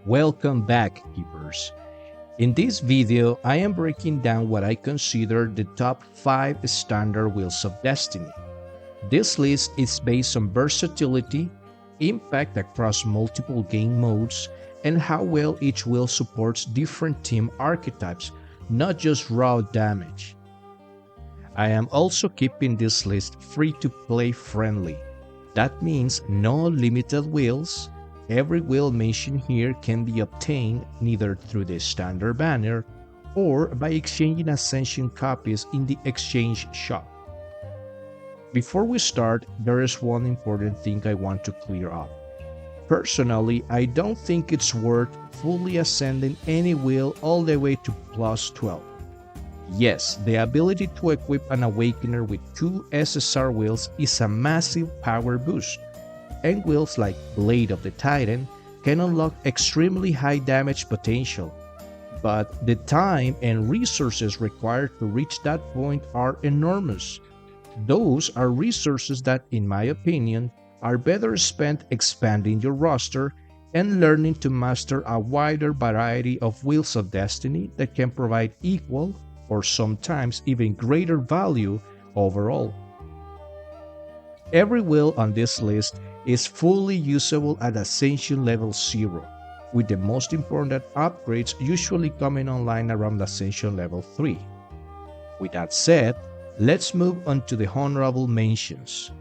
Welcome back, Keepers. In this video, I am breaking down what I consider the top 5 standard wheels of destiny. This list is based on versatility, impact across multiple game modes, and how well each wheel supports different team archetypes, not just raw damage. I am also keeping this list free-to-play friendly. That means no limited wheels. Every wheel mentioned here can be obtained neither through the standard banner or by exchanging Ascension copies in the exchange shop. Before we start, there is one important thing I want to clear up. Personally, I don't think it's worth fully ascending any wheel all the way to plus 12. Yes, the ability to equip an Awakener with 2 SSR wheels is a massive power boost, and wheels like Blade of the Titan can unlock extremely high damage potential, but the time and resources required to reach that point are enormous. Those are resources that, in my opinion, are better spent expanding your roster and learning to master a wider variety of wheels of destiny that can provide equal or sometimes even greater value overall. Every wheel on this list is fully usable at Ascension level 0, with the most important upgrades usually coming online around Ascension level 3. With that said, let's move on to the honorable mentions.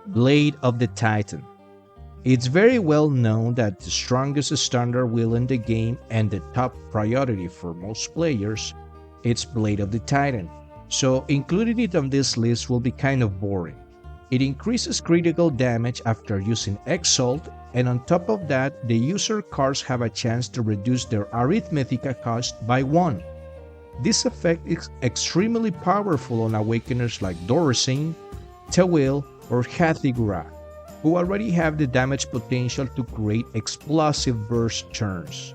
Blade of the Titan. It's very well known that the strongest standard wheel in the game and the top priority for most players, it's Blade of the Titan, so including it on this list will be kind of boring. It increases critical damage after using Exalt, and on top of that, the user cards have a chance to reduce their Arithmetica cost by 1. This effect is extremely powerful on Awakeners like Doricine, Tawil, or Hathigura, who already have the damage potential to create explosive burst turns.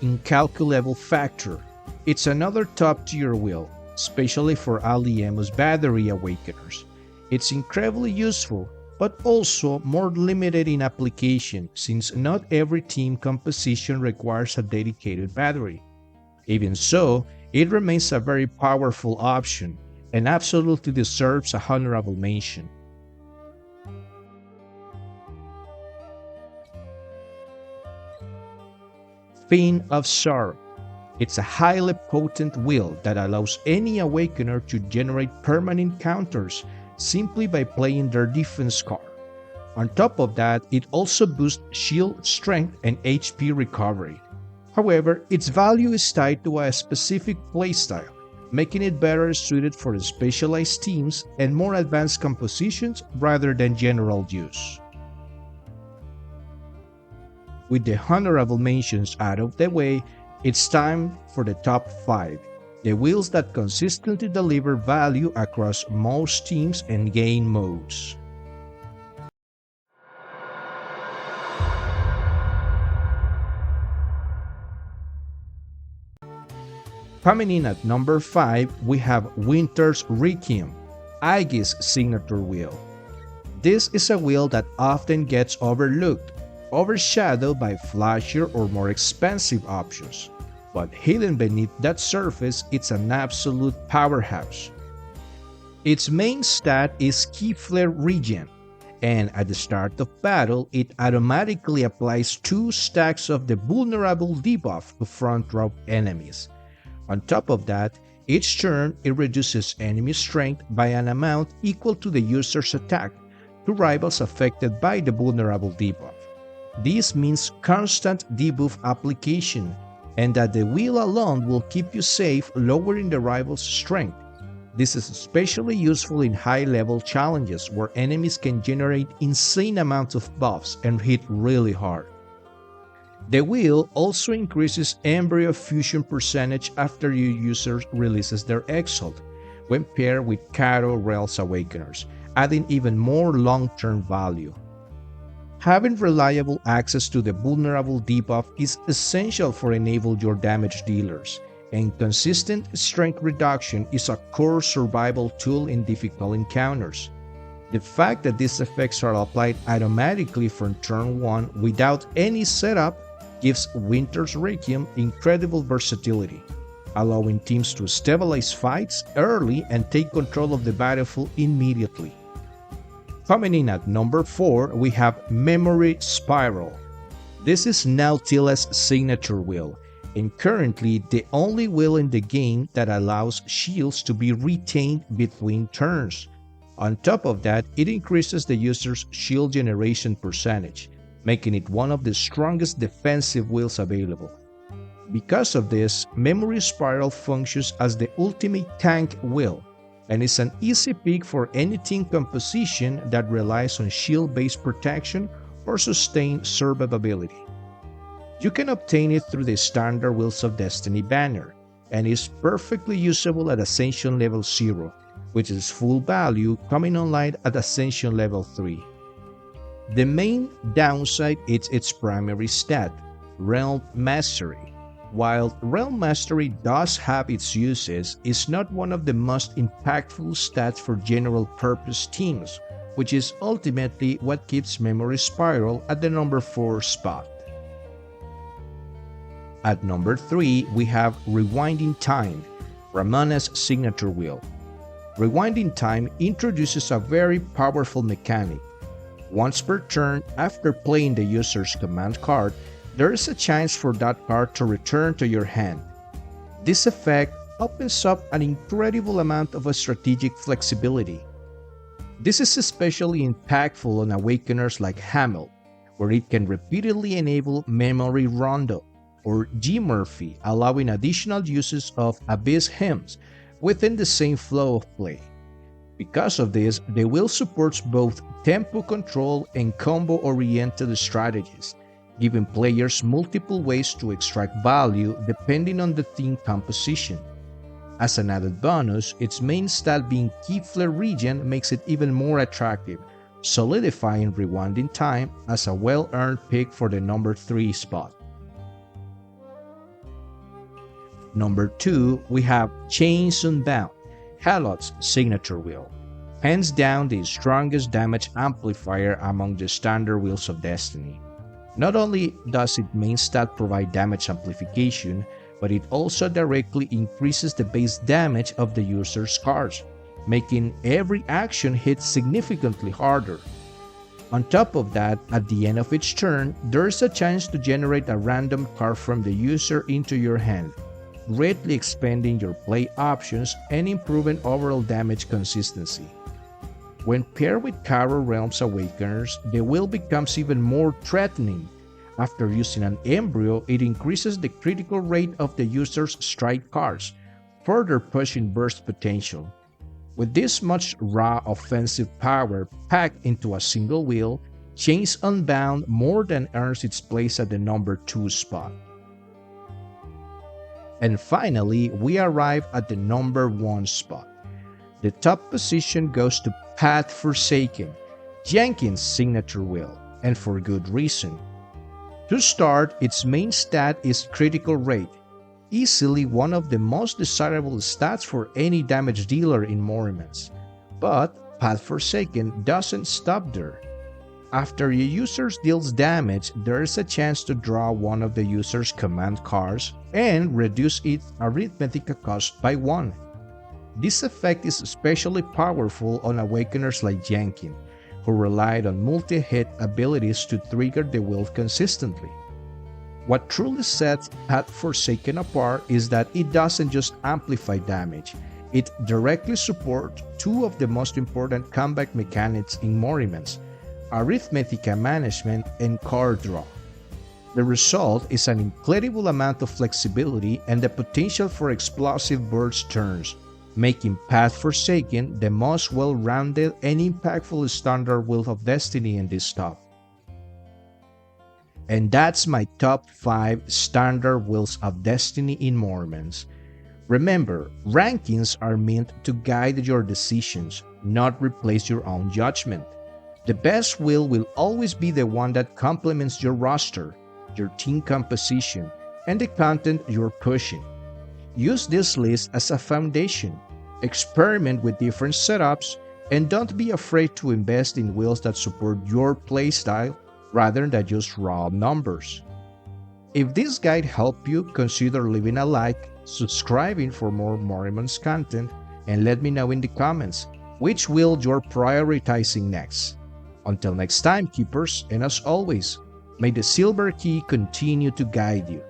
Incalculable Factor. It's another top tier wheel, especially for Aliemus battery awakeners. It's incredibly useful, but also more limited in application since not every team composition requires a dedicated battery. Even so, it remains a very powerful option and absolutely deserves a honorable mention. Fin of Sorrow. It's a highly potent wheel that allows any Awakener to generate permanent counters simply by playing their defense card. On top of that, it also boosts shield strength and HP recovery. However, its value is tied to a specific playstyle, making it better suited for specialized teams and more advanced compositions rather than general use. With the honorable mentions out of the way, it's time for the top 5, the wheels that consistently deliver value across most teams and game modes. Coming in at number 5, we have Winter's Requiem, Aegis signature wheel. This is a wheel that often gets overlooked, overshadowed by flashier or more expensive options, but hidden beneath that surface, it's an absolute powerhouse. Its main stat is Key Flare Regen, and at the start of battle, it automatically applies 2 stacks of the vulnerable debuff to front row enemies. On top of that, each turn it reduces enemy strength by an amount equal to the user's attack to rivals affected by the vulnerable debuff. This means constant debuff application, and that the wheel alone will keep you safe, lowering the rival's strength. This is especially useful in high-level challenges where enemies can generate insane amounts of buffs and hit really hard. The wheel also increases embryo fusion percentage after your user releases their Exalt, when paired with Kato Rel's Awakeners, adding even more long-term value. Having reliable access to the vulnerable debuff is essential for enable your damage dealers, and consistent strength reduction is a core survival tool in difficult encounters. The fact that these effects are applied automatically from turn 1 without any setup gives Winter's Requiem incredible versatility, allowing teams to stabilize fights early and take control of the battlefield immediately. Coming in at number 4, we have Memory Spiral. This is Nautila's signature wheel, and currently the only wheel in the game that allows shields to be retained between turns. On top of that, it increases the user's shield generation percentage, making it one of the strongest defensive wheels available. Because of this, Memory Spiral functions as the ultimate tank wheel, and is an easy pick for any team composition that relies on shield-based protection or sustained survivability. You can obtain it through the standard Wheels of Destiny banner, and is perfectly usable at Ascension level 0, which is full value coming online at Ascension level 3. The main downside is its primary stat, Realm Mastery. While Realm Mastery does have its uses, it's not one of the most impactful stats for general purpose teams, which is ultimately what keeps Memory Spiral at the number 4 spot. At number 3, we have Rewinding Time, Ramona's signature wheel. Rewinding Time introduces a very powerful mechanic. Once per turn after playing the user's command card, there is a chance for that card to return to your hand. This effect opens up an incredible amount of strategic flexibility. This is especially impactful on Awakeners like Hamel, where it can repeatedly enable Memory Rondo, or G Murphy, allowing additional uses of Abyss Hymns within the same flow of play. Because of this, the wheel supports both tempo control and combo-oriented strategies, giving players multiple ways to extract value depending on the team composition. As an added bonus, its main stat being Key Flare Regen makes it even more attractive, solidifying Rewinding Time as a well-earned pick for the number 3 spot. Number 2, we have Chains Unbound, Halot's signature wheel. Hands down the strongest damage amplifier among the standard Wheels of Destiny. Not only does its main stat provide damage amplification, but it also directly increases the base damage of the user's cards, making every action hit significantly harder. On top of that, at the end of each turn, there is a chance to generate a random card from the user into your hand, greatly expanding your play options and improving overall damage consistency. When paired with Caro Realms Awakeners, the wheel becomes even more threatening. After using an Embryo, it increases the critical rate of the user's strike cards, further pushing burst potential. With this much raw offensive power packed into a single wheel, Chains Unbound more than earns its place at the number 2 spot. And finally, we arrive at the number 1 spot. The top position goes to Path Forsaken, Jenkins' signature wheel, and for good reason. To start, its main stat is critical rate, easily one of the most desirable stats for any damage dealer in Morimens. But Path Forsaken doesn't stop there. After a user deals damage, there is a chance to draw one of the user's command cards and reduce its Arithmetica cost by 1. This effect is especially powerful on Awakeners like Jenkins, who relied on multi-hit abilities to trigger the wheel consistently. What truly sets Path Forsaken apart is that it doesn't just amplify damage, it directly supports two of the most important combat mechanics in Morimens, Arithmetica management and card draw. The result is an incredible amount of flexibility and the potential for explosive burst turns, making Path Forsaken the most well-rounded and impactful standard Wheel of Destiny in this top. And that's my top 5 standard Wheels of Destiny in Morimens. Remember, rankings are meant to guide your decisions, not replace your own judgment. The best wheel will always be the one that complements your roster, your team composition, and the content you're pushing. Use this list as a foundation. Experiment with different setups, and don't be afraid to invest in wheels that support your playstyle rather than just raw numbers. If this guide helped you, consider leaving a like, subscribing for more Morimens content, and let me know in the comments which wheel you're prioritizing next. Until next time, keepers, and as always, may the silver key continue to guide you.